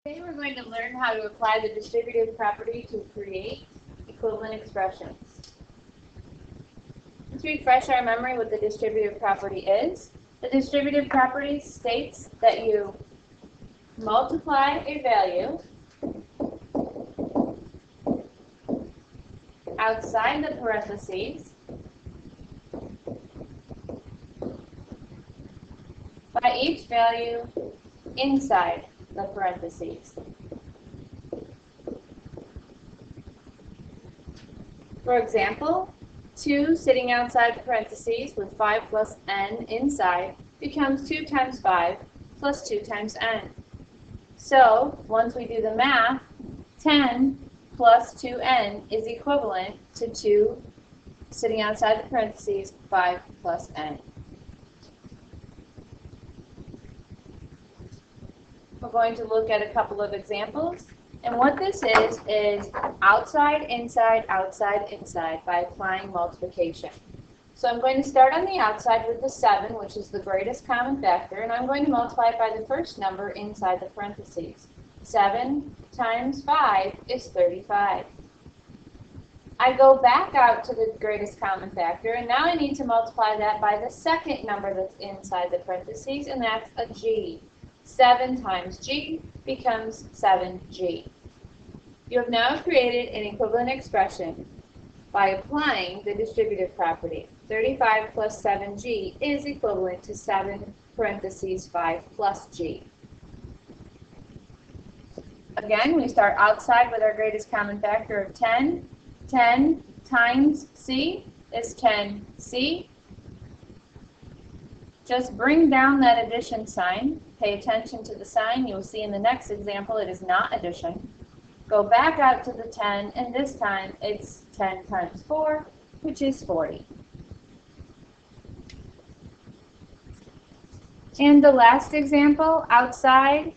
Today we're going to learn how to apply the distributive property to create equivalent expressions. Let's refresh our memory what the distributive property is. The distributive property states that you multiply a value outside the parentheses by each value inside the parentheses. For example, 2 sitting outside the parentheses with 5 plus n inside becomes 2 times 5 plus 2 times n. So, once we do the math, 10 plus 2n is equivalent to 2 sitting outside the parentheses, 5 plus n. We're going to look at a couple of examples. And what this is outside, inside, outside, inside by applying multiplication. So I'm going to start on the outside with the 7, which is the greatest common factor, and I'm going to multiply it by the first number inside the parentheses. 7 times 5 is 35. I go back out to the greatest common factor, and now I need to multiply that by the second number that's inside the parentheses, and that's a g. 7 times g becomes 7g. You have now created an equivalent expression by applying the distributive property. 35 plus 7g is equivalent to 7 parentheses 5 plus g. Again, we start outside with our greatest common factor of 10. 10 times c is 10c. Just bring down that addition sign. Pay attention to the sign. You will see in the next example it is not addition. Go back out to the 10, and this time it's 10 times 4, which is 40. And the last example, outside,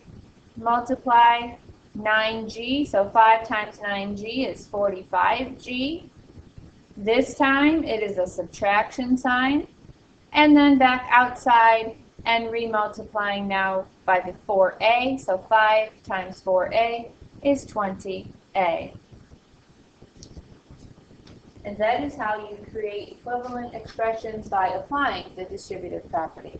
multiply 9g. So 5 times 9g is 45g. This time it is a subtraction sign. And then back outside and remultiplying now by the 4a. So 5 times 4a is 20a. And that is how you create equivalent expressions by applying the distributive property.